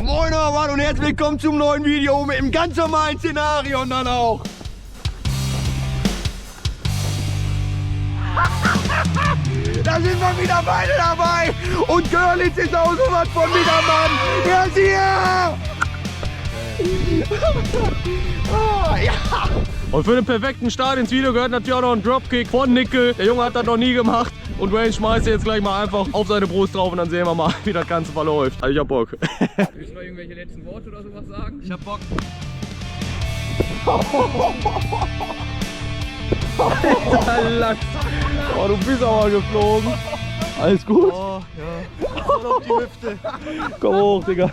Moin Mann und herzlich willkommen zum neuen Video mit einem ganz normalen Szenario und dann auch. Da sind wir wieder beide dabei und Görlitz ist auch sowas von wieder Mann. Er ist hier! Oh, ja. Und für den perfekten Start ins Video gehört natürlich auch noch ein Dropkick von Nickel. Der Junge hat das noch nie gemacht. Und Wayne schmeißt jetzt gleich mal einfach auf seine Brust drauf und dann sehen wir mal, wie das Ganze verläuft. Also ich hab Bock. Willst du noch irgendwelche letzten Worte oder sowas sagen? Ich hab Bock. Alter Lachs. Oh, du bist aber geflogen. Alles gut? Oh, ja. Voll auf die Hüfte. Komm hoch, Digga.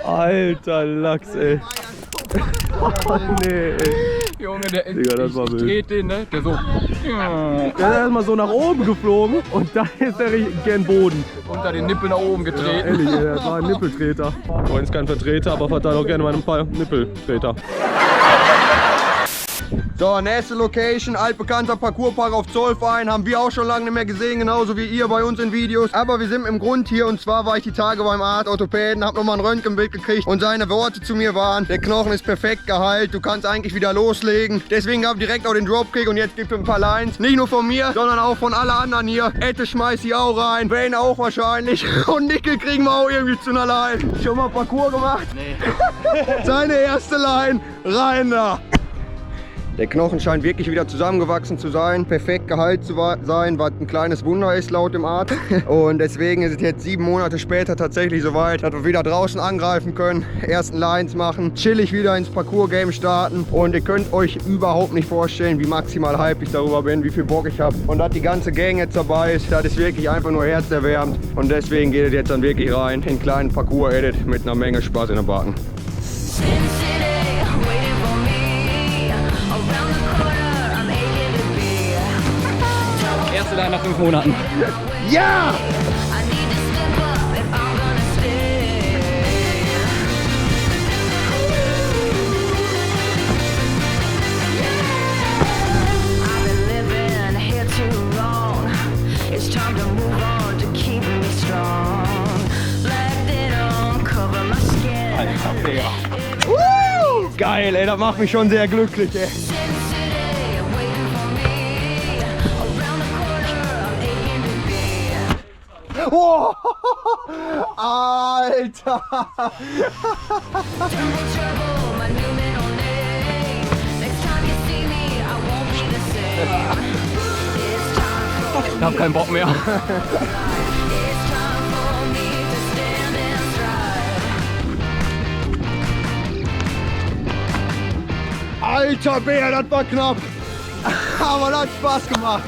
Alter Lachs, ey. Oh, nee, ey. Junge, der Digga, das war wild. dreht den, ne? Der so. Der ist erstmal so nach oben geflogen und dann ist er richtig gern Boden. Unter den Nippel nach oben Ja, getreten. ehrlich, ey, das war ein Nippeltreter. Wayne ist kein Vertreter, aber verteilt auch gerne mal ein paar Nippeltreter. So, nächste Location, altbekannter Parcourspark auf Zollverein, haben wir auch schon lange nicht mehr gesehen, genauso wie ihr bei uns in Videos. Aber wir sind im Grund hier und zwar war ich die Tage beim Arzt Orthopäden, hab nochmal ein Röntgenbild gekriegt und seine Worte zu mir waren, der Knochen ist perfekt geheilt, du kannst eigentlich wieder loslegen. Deswegen gab direkt auch den Dropkick und jetzt gibt es ein paar Lines, nicht nur von mir, sondern auch von allen anderen hier. Ette schmeißt sie auch rein, Wayne auch wahrscheinlich und Nickel kriegen wir auch irgendwie zu einer Line. Schon mal Parcours gemacht? Nee. Seine erste Line, rein da. Der Knochen scheint wirklich wieder zusammengewachsen zu sein, perfekt geheilt zu sein, was ein kleines Wunder ist laut dem Arzt. Und deswegen ist es jetzt 7 Monate später tatsächlich soweit, dass wir wieder draußen angreifen können, ersten Lines machen, chillig wieder ins Parcours-Game starten. Und ihr könnt euch überhaupt nicht vorstellen, wie maximal hype ich darüber bin, wie viel Bock ich habe. Und dass die ganze Gang jetzt dabei ist, das ist wirklich einfach nur herzerwärmend. Und deswegen geht es jetzt dann wirklich rein in einen kleinen Parcours-Edit mit einer Menge Spaß in den Backen. Erste Line nach 5 Monaten. Ja! Alter, Digga. Geil, ey, das macht mich schon sehr glücklich, ey. Oh, Alter! Ich hab keinen Bock mehr. Alter Bär, das war knapp! Aber das hat Spaß gemacht!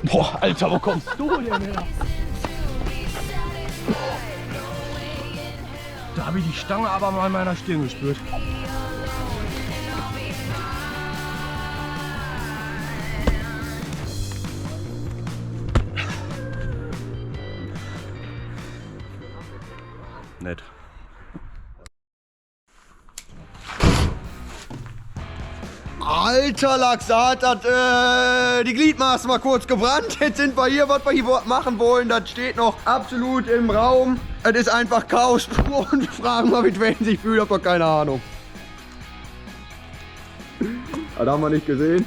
Boah, Alter, wo kommst du denn her? Da habe ich die Stange aber mal in meiner Stirn gespürt. Nett. Alter Lachs, da hat das, die Gliedmaßen mal kurz gebrannt. Jetzt sind wir hier, was wir hier machen wollen. Das steht noch absolut im Raum. Es ist einfach Chaos pur und wir fragen mal, mit wem sich fühlt. Ich hab doch keine Ahnung. Das haben wir nicht gesehen.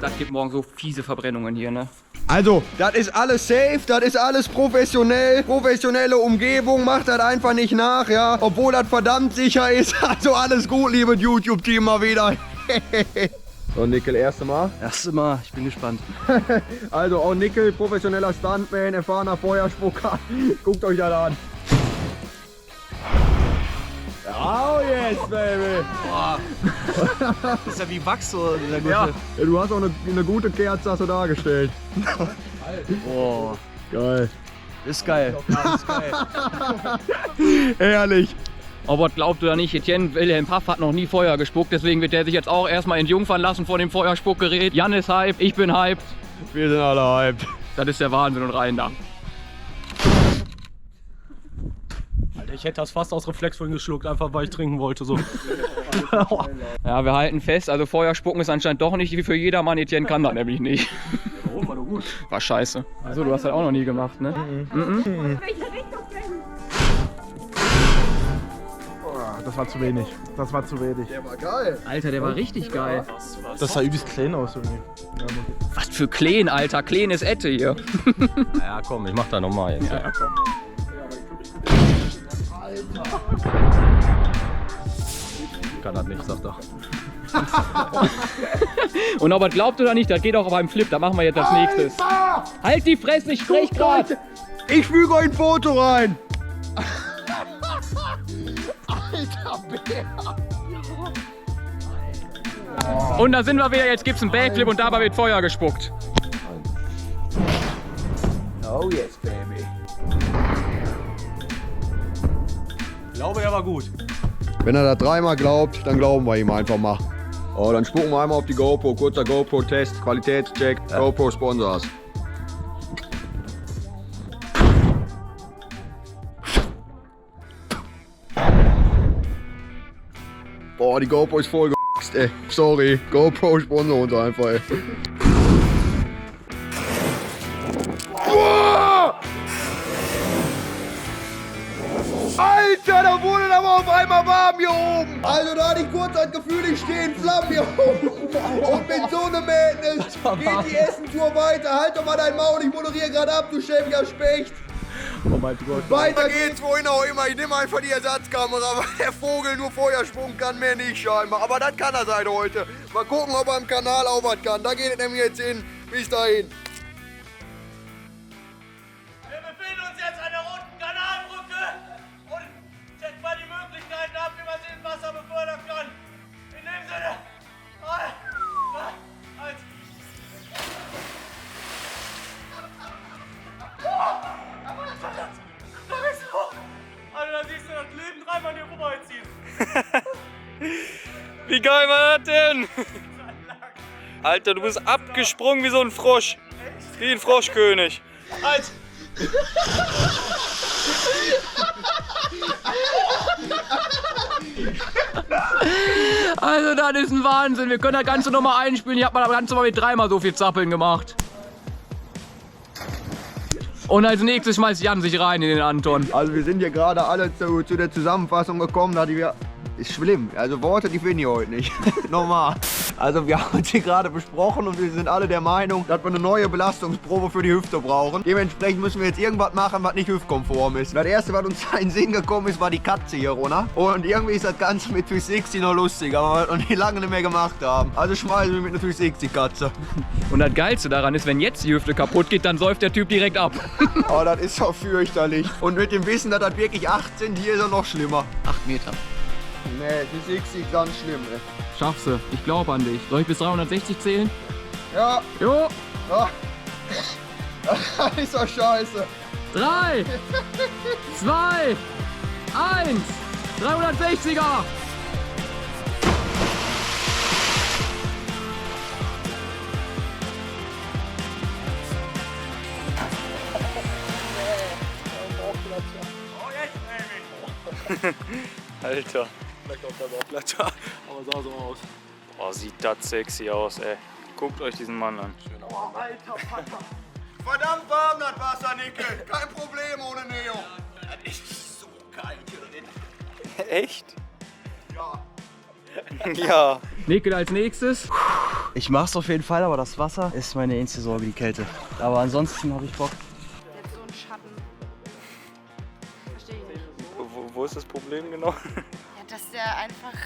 Das gibt morgen so fiese Verbrennungen hier, ne? Also, das ist alles safe, das ist alles professionell, professionelle Umgebung, macht das einfach nicht nach, ja, obwohl das verdammt sicher ist. Also alles gut, liebe YouTube-Team, mal wieder. So, Nickel, erste Mal. Erste Mal, ich bin gespannt. Also auch Nickel, professioneller Stuntman, erfahrener Feuerspucker. Guckt euch das an. Oh yes, baby! Boah. Das ist ja wie Wachs so, dieser gute. Ja, du hast auch eine gute Kerze hast du dargestellt. Boah, Geil. ist geil. Ist geil. Ehrlich. Aber glaubt oder nicht, Etienne Wilhelm Paff hat noch nie Feuer gespuckt, deswegen wird der sich jetzt auch erstmal entjungfern lassen von dem Feuerspuckgerät. Jan ist hyped, ich bin hyped. Wir sind alle hyped. Das ist der Wahnsinn und rein da. Ich hätte das fast aus Reflex vorhin geschluckt, einfach weil ich trinken wollte. So. Ja, wir halten fest, also Feuer spucken ist anscheinend doch nicht wie für jedermann. Etienne kann das nämlich nicht. Oh, war doch gut. War scheiße. Also du hast das auch noch nie gemacht, ne? Das war zu wenig. Das war zu wenig. Der war geil. Alter, der war richtig geil. Das sah übelst klein aus irgendwie. Was für Kleen, Alter. Kleen ist Ette hier. Ja, komm, ich mach da nochmal jetzt. Ja, komm. Kann das nicht, sagt er. Und ob er glaubt oder nicht, das geht auch beim Flip. Da machen wir jetzt als nächstes. Halt die Fresse, ich sprech grad. Ich füge euch ein Foto rein. Und da sind wir wieder. Jetzt gibt's einen Backflip und dabei wird Feuer gespuckt. Oh yes, baby. Ich glaube, der war gut. Wenn er das 3-mal glaubt, dann glauben wir ihm einfach mal. Oh, dann spucken wir einmal auf die GoPro. Kurzer GoPro-Test, Qualitätscheck, GoPro Sponsors. Boah, die GoPro ist voll ge***st, ey. Sorry, GoPro sponsor uns einfach, ey. Boah! Alter, da wurde aber auf einmal warm hier oben. Also da hatte ich kurz das Gefühl, ich stehe in Flammen hier oben. Und mit so einem Madness geht die Essentour weiter. Halt doch mal dein Maul, ich moderiere gerade ab, du schäbiger Specht. Oh mein Gott. Weiter geht's, wohin auch immer. Ich nehme einfach die Ersatzkamera, weil der Vogel nur Feuer spucken kann, mehr nicht scheinbar. Aber das kann er seit heute. Mal gucken, ob er im Kanal auch was kann. Da geht es nämlich jetzt hin. Bis dahin. Wir befinden uns jetzt an der Roten Kanalbrücke und checken mal die Möglichkeiten ab, wie man sie ins Wasser befördern kann. In dem Sinne, 3, 2, 1. Also da siehst du das Leben dreimal hier vorbeiziehen. Wie geil war das denn? Alter, du bist abgesprungen wie so ein Frosch. Wie ein Froschkönig. Eins. Also das ist ein Wahnsinn. Wir können das Ganze nochmal einspielen. Ich habe mal das Ganze mal mit 3-mal so viel Zappeln gemacht. Und als nächstes schmeißt Jan sich rein in den Anton. Also wir sind hier gerade alle zu der Zusammenfassung gekommen, da die wir... Ist schlimm, also Worte, die finde ich heute nicht. Normal. Also wir haben uns hier gerade besprochen und wir sind alle der Meinung, dass wir eine neue Belastungsprobe für die Hüfte brauchen. Dementsprechend müssen wir jetzt irgendwas machen, was nicht hüftkonform ist. Das erste, was uns in den Sinn gekommen ist, war die Katze hier runter. Und irgendwie ist das Ganze mit 360 noch lustig, aber wir das noch nie lange nicht mehr gemacht haben. Also schmeißen wir mit einer 360-Katze. Und das Geilste daran ist, wenn jetzt die Hüfte kaputt geht, dann säuft der Typ direkt ab. Oh, das ist doch fürchterlich. Und mit dem Wissen, dass das wirklich 8 sind, hier ist er noch schlimmer. 8 Meter. Nee, 360 ganz schlimm, ey. Schaffst du. Ich glaube an dich. Soll ich bis 360 zählen? Ja. Jo. Ja. Das ist doch scheiße. 3, 2, 1. 360er. Oh, jetzt, Baby. Alter. Vielleicht auch der Bauchklatscher, aber sah so aus. Boah, sieht das sexy aus, ey. Guckt euch diesen Mann an. Verdammt warm, das Wasser, Nickel. Kein Problem ohne Neo. Das ist so kalt hier drin. Echt? Ja. Ja. Nickel als nächstes. Ich mach's auf jeden Fall, aber das Wasser ist meine einzige Sorge, die Kälte. Aber ansonsten habe ich Bock. Jetzt so ein Schatten. Verstehe ich nicht. Wo ist das Problem genau? Ja, dass der einfach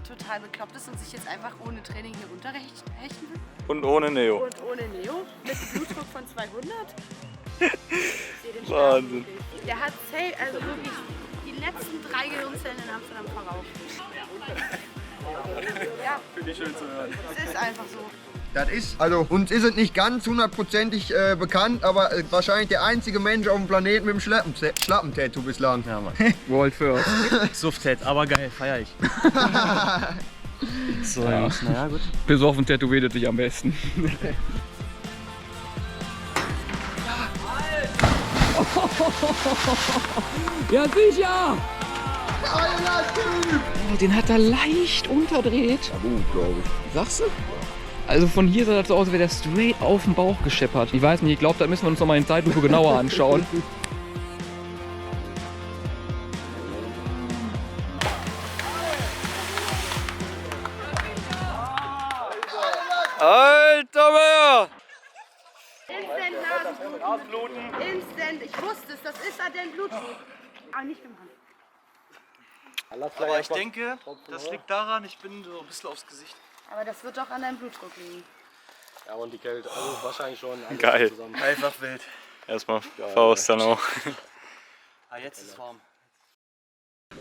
total bekloppt ist und sich jetzt einfach ohne Training hier runterhechten will. Und ohne Neo. Und ohne Neo, mit einem Blutdruck von 200. Wahnsinn. Der hat safe, also wirklich die letzten 3 Gehirnzellen in Amsterdam verraucht. Ja, Finde ich schön zu hören. es ist einfach so. Das ist, also uns ist es nicht ganz hundertprozentig bekannt, aber wahrscheinlich der einzige Mensch auf dem Planeten mit dem Schlappentattoo bislang. Ja, Mann. World first. Suft-Tat, aber geil, feier ich. So, Ja. Jungs, naja, gut. Besoffen tätowiert sich am besten. Ja, sicher! Geiler Typ! Oh, den hat er leicht unterdreht. Ja, gut, glaube ich. Sagst du? Also von hier sah das so aus, als wäre der straight auf den Bauch gescheppert. Ich weiß nicht, ich glaube, da müssen wir uns nochmal in Zeitlupe genauer anschauen. Alter Bär! Instant Nasenbluten. Instant. Ich wusste es. Das ist Blut. Aber nicht im Hand. Aber ich denke, das liegt daran, ich bin so ein bisschen aufs Gesicht. Aber das wird doch an deinem Blutdruck liegen. Ja, und die Kälte, also wahrscheinlich schon. Geil. Zusammen. Einfach wild. Erstmal Faust dann auch. Ah, jetzt ist es warm.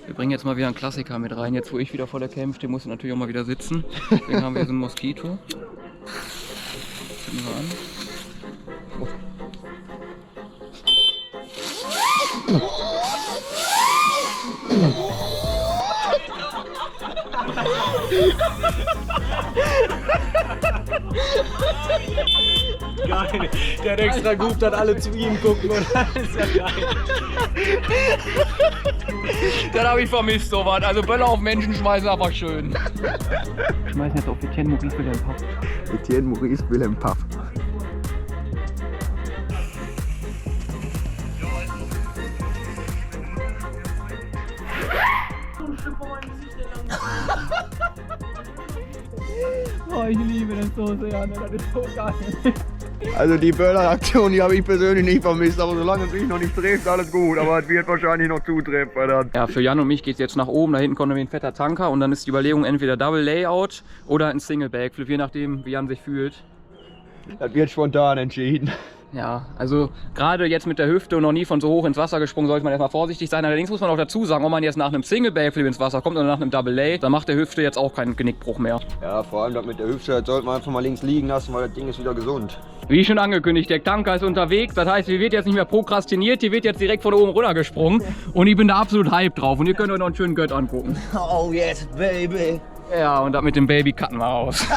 Wir bringen jetzt mal wieder einen Klassiker mit rein. Jetzt, wo ich wieder vor der Cam stehe, muss ich natürlich auch mal wieder sitzen. Deswegen haben wir hier so ein Moskito. Zünden wir an. Oh. Geil. Der hat extra gut, dass alle zu ihm gucken. Und das ist ja geil. Das habe ich vermisst, sowas. Also Böller auf Menschen schmeißen einfach schön. Wir schmeißen jetzt auf Etienne Maurice Wilhelm Paff. Etienne Maurice Wilhelm Paff. Oh, ich liebe das so sehr, das ist so geil. Also die Böller-Aktion, die habe ich persönlich nicht vermisst, aber solange es sich noch nicht trifft, alles gut. Aber es wird wahrscheinlich noch zutreffen, verdammt. Ja, für Jan und mich geht es jetzt nach oben, da hinten kommt nämlich ein fetter Tanker und dann ist die Überlegung entweder Double Layout oder ein Single Backflip, je nachdem wie Jan sich fühlt. Das wird spontan entschieden. Ja, also gerade jetzt mit der Hüfte und noch nie von so hoch ins Wasser gesprungen, sollte man erstmal vorsichtig sein. Allerdings muss man auch dazu sagen, ob man jetzt nach einem Single Backflip ins Wasser kommt oder nach einem Double Lay, dann macht der Hüfte jetzt auch keinen Genickbruch mehr. Ja, vor allem das mit der Hüfte, das sollte man einfach mal links liegen lassen, weil das Ding ist wieder gesund. Wie schon angekündigt, der Tanker ist unterwegs, das heißt, hier wird jetzt nicht mehr prokrastiniert, hier wird jetzt direkt von oben runter gesprungen und ich bin da absolut hyped drauf und ihr könnt euch noch einen schönen Gött angucken. Oh yes, baby. Ja, und das mit dem Baby cutten wir aus.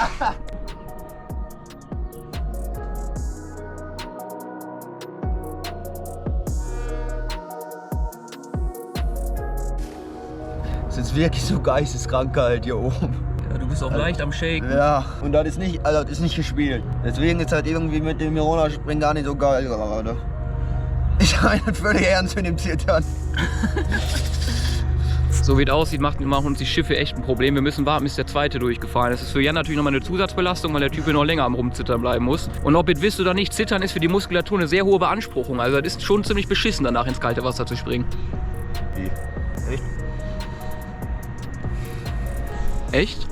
Das ist wirklich so geisteskrank halt hier oben. Ja, du bist auch leicht am Shaken. Ja, und das ist nicht, also das ist nicht gespielt. Deswegen ist halt irgendwie mit dem Mirona-Springen gar nicht so geil gerade. Ich meine das völlig ernst mit dem Zittern. So wie es aussieht, machen uns die Schiffe echt ein Problem. Wir müssen warten, bis der zweite durchgefahren ist. Das ist für Jan natürlich nochmal eine Zusatzbelastung, weil der Typ hier noch länger am Rumzittern bleiben muss. Und ob ihr wisst oder nicht, Zittern ist für die Muskulatur eine sehr hohe Beanspruchung. Also das ist schon ziemlich beschissen, danach ins kalte Wasser zu springen. Echt? Echt?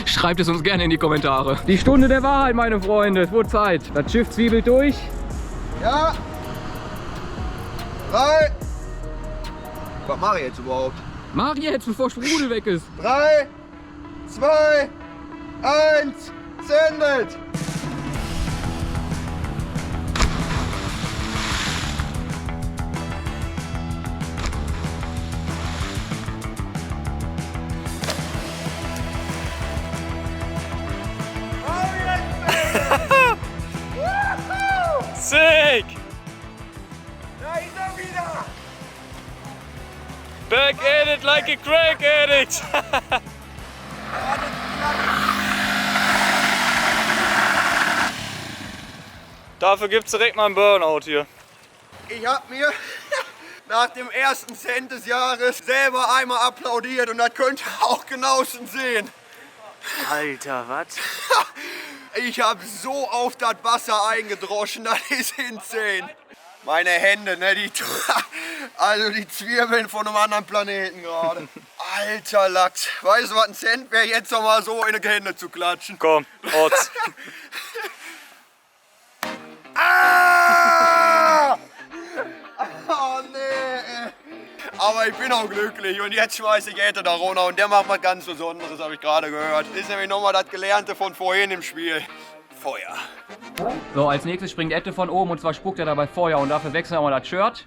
Schreibt es uns gerne in die Kommentare. Die Stunde der Wahrheit, meine Freunde. Es wurde Zeit. Das Schiff zwiebelt durch. Ja! 3! Was mache ich jetzt überhaupt? Mach jetzt, bevor Sprudel weg ist. 3, 2, 1, sendet! Sick! Da ist er wieder! Back at it like a crack addict! Dafür gibt's direkt mal einen Burnout hier. Ich hab mir nach dem ersten Cent des Jahres selber einmal applaudiert und das könnt ihr auch genauestens sehen. Alter, was? Ich hab so auf das Wasser eingedroschen, das ist insane. Meine Hände, ne, also die zwirbeln von einem anderen Planeten gerade. Alter Lachs, weißt du was ein Cent wäre jetzt noch mal so in die Hände zu klatschen. Komm, Otz. Ah! Oh nee. Aber ich bin auch glücklich und jetzt schmeiße ich Ete da runter und der macht was ganz Besonderes, habe ich gerade gehört. Das ist nämlich nochmal das Gelernte von vorhin im Spiel. Feuer. So, als nächstes springt Ette von oben und zwar spuckt er dabei Feuer und dafür wechseln wir mal das Shirt.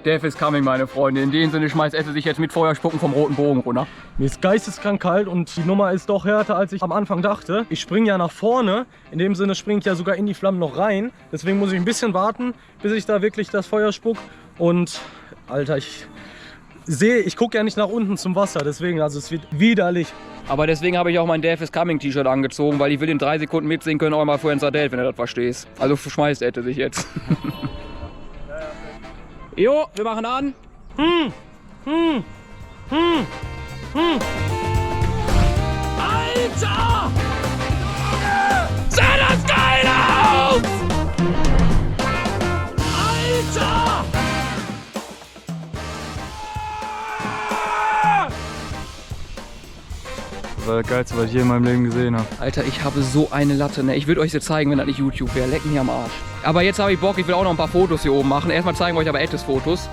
Death is coming, meine Freunde. In dem Sinne schmeißt Ette sich jetzt mit Feuerspucken vom roten Bogen runter. Mir ist geisteskrank kalt und die Nummer ist doch härter, als ich am Anfang dachte. Ich springe ja nach vorne. In dem Sinne springe ich ja sogar in die Flammen noch rein. Deswegen muss ich ein bisschen warten, bis ich da wirklich das Feuer spuck. Und Alter, ich gucke ja nicht nach unten zum Wasser. Deswegen, also es wird widerlich. Aber deswegen habe ich auch mein Death is coming T-Shirt angezogen, weil ich will in 3 Sekunden mitsingen können, auch mal Fuenzadel, wenn du das verstehst. Also schmeißt Ette sich jetzt. Jo, wir machen an. Alter! Sah das geil aus! Alter! Das war das Geilste, was ich je in meinem Leben gesehen habe. Alter, ich habe so eine Latte, ne? Ich würde euch jetzt zeigen, wenn das nicht YouTube wäre. Leck mich am Arsch. Aber jetzt habe ich Bock, ich will auch noch ein paar Fotos hier oben machen. Erstmal zeigen wir euch aber Ettes Fotos.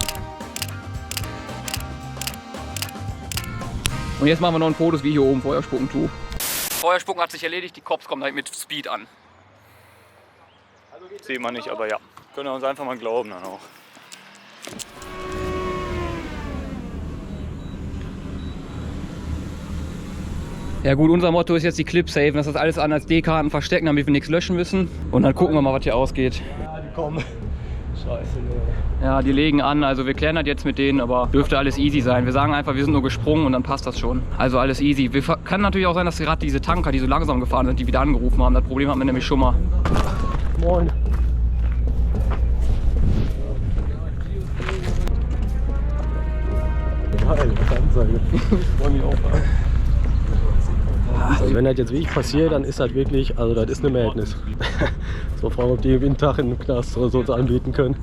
Und jetzt machen wir noch ein Fotos, wie ich hier oben Feuerspucken tue. Feuerspucken hat sich erledigt, die Cops kommen halt mit Speed an. Sieht man nicht, aber ja. Können wir uns einfach mal glauben dann auch. Ja gut, unser Motto ist jetzt die Clip saven, dass das alles an als D-Karten verstecken, damit wir nichts löschen müssen. Und dann gucken wir mal, was hier ausgeht. Ja, die kommen. Scheiße, ne. Ja, die legen an, also wir klären das jetzt mit denen, aber dürfte alles easy sein. Wir sagen einfach, wir sind nur gesprungen und dann passt das schon. Also alles easy. Kann natürlich auch sein, dass gerade diese Tanker, die so langsam gefahren sind, die wieder angerufen haben. Das Problem hatten wir nämlich schon mal. Moin. Geil, Anzeige. Freue mich auch. Also wenn das jetzt wirklich passiert, dann ist das wirklich, also das ist eine Madness. So fragen, ob die jeden Tag in den Knast oder so anbieten können.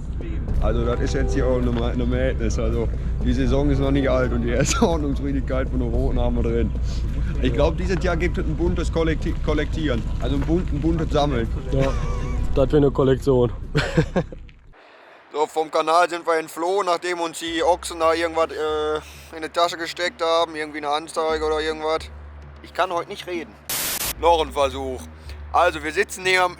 Also das ist jetzt hier auch eine Madness. Also die Saison ist noch nicht alt und die erste Ordnungswidrigkeit von den Roten haben wir drin. Ich glaube, dieses Jahr gibt es ein buntes Kollektieren. Also ein buntes Sammeln. Ja, das wäre eine Kollektion. So, vom Kanal sind wir entflohen, nachdem uns die Ochsen da irgendwas in die Tasche gesteckt haben. Irgendwie eine Anzeige oder irgendwas. Ich kann heute nicht reden. Noch ein Versuch. Also wir sitzen neben...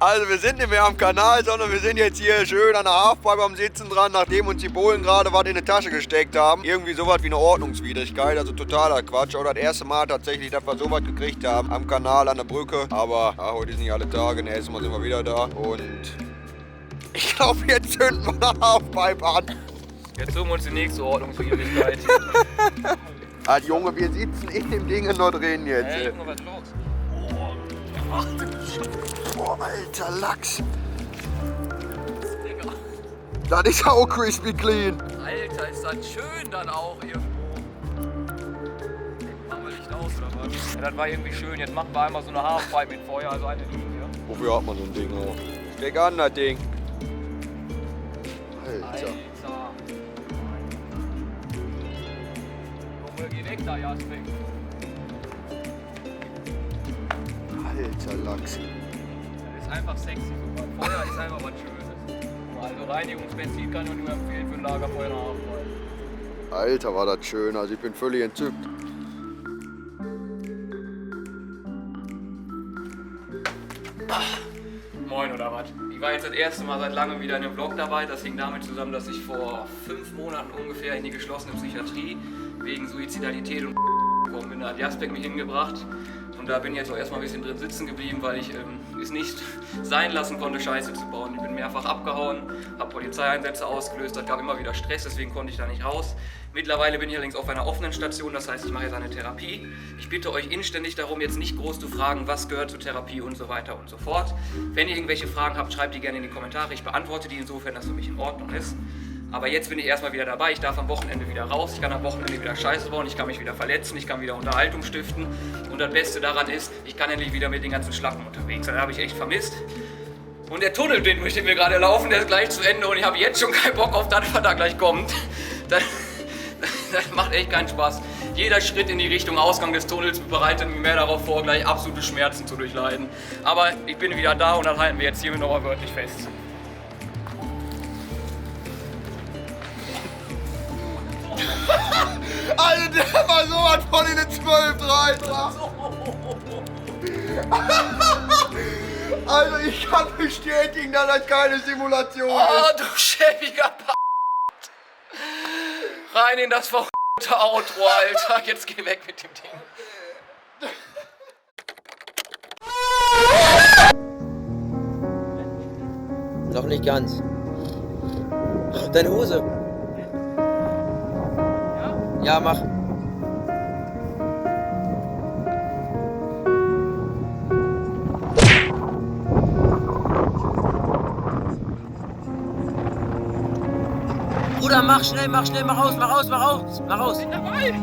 Also wir sind nicht mehr am Kanal, sondern wir sind jetzt hier schön an der Halfpipe am Sitzen dran, nachdem uns die Bullen gerade was in die Tasche gesteckt haben. Irgendwie sowas wie eine Ordnungswidrigkeit, also totaler Quatsch. Oder das erste Mal tatsächlich, dass wir sowas gekriegt haben am Kanal, an der Brücke. Aber ja, heute sind nicht alle Tage, nächstes Mal sind wir wieder da. Und ich glaube, jetzt zünden wir eine Halfpipe an. Jetzt suchen wir uns die nächste Ordnungswidrigkeit. Also Junge, wir sitzen in dem Ding noch drin jetzt. Hey, Junge, was ist los? Boah, alter Lachs. Das ist auch crispy clean. Alter, ist das schön dann auch irgendwo. Machen wir Licht aus oder was? Ja, das war irgendwie schön. Jetzt machen wir einmal so eine Halfpipe mit Feuer, also eine Linie. Wofür hat man so ein Ding auch? Steck an, das Ding. Alter. Junge, geh weg da, Jasmin. Alter Lachs. Das ist einfach sexy. So. Feuer ist einfach was Schönes. Also Reinigungsbenzin kann ich nur empfehlen für ein Lagerfeuer nach Abend. Alter, war das schön. Also ich bin völlig entzückt. Moin oder was? Ich war jetzt das erste Mal seit langem wieder in einem Vlog dabei. Das hing damit zusammen, dass ich vor 5 Monaten ungefähr in die geschlossene Psychiatrie wegen Suizidalität und gekommen bin. Da hat Jasper mich hingebracht. Und da bin ich jetzt auch erstmal ein bisschen drin sitzen geblieben, weil ich es nicht sein lassen konnte, Scheiße zu bauen. Ich bin mehrfach abgehauen, habe Polizeieinsätze ausgelöst, das gab immer wieder Stress, deswegen konnte ich da nicht raus. Mittlerweile bin ich allerdings auf einer offenen Station, das heißt, ich mache jetzt eine Therapie. Ich bitte euch inständig darum, jetzt nicht groß zu fragen, was gehört zur Therapie und so weiter und so fort. Wenn ihr irgendwelche Fragen habt, schreibt die gerne in die Kommentare. Ich beantworte die insofern, dass für mich in Ordnung ist. Aber jetzt bin ich erstmal wieder dabei, ich darf am Wochenende wieder raus, ich kann am Wochenende wieder Scheiße bauen, ich kann mich wieder verletzen, ich kann wieder Unterhaltung stiften. Und das Beste daran ist, ich kann endlich wieder mit den ganzen Schlappen unterwegs sein. Das habe ich echt vermisst. Und der Tunnel, den möchte wir gerade laufen, der ist gleich zu Ende und ich habe jetzt schon keinen Bock auf das, was da gleich kommt. Das macht echt keinen Spaß. Jeder Schritt in die Richtung Ausgang des Tunnels bereitet mir mehr darauf vor, gleich absolute Schmerzen zu durchleiden. Aber ich bin wieder da und das halten wir jetzt hiermit nochmal wörtlich fest. Alter, der war so was von in den 12 rein. Also ich kann bestätigen, dass das keine Simulation Oh, ist. du schäbiger P***. Rein in das verrückte Outro, Alter. Jetzt geh weg mit dem Ding. Noch nicht ganz. Deine Hose. Ja, mach. Bruder, mach schnell, mach raus, mach raus. Bin dabei.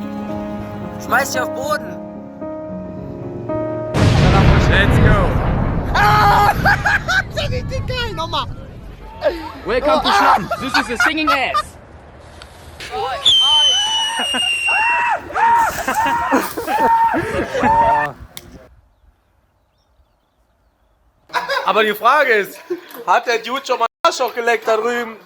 Schmeiß dich auf Boden. Let's go. Das ist geil, nochmal. Welcome to Schlappen. This is a singing ass. Aber die Frage ist, hat der Dude schon mal Arschloch geleckt da drüben?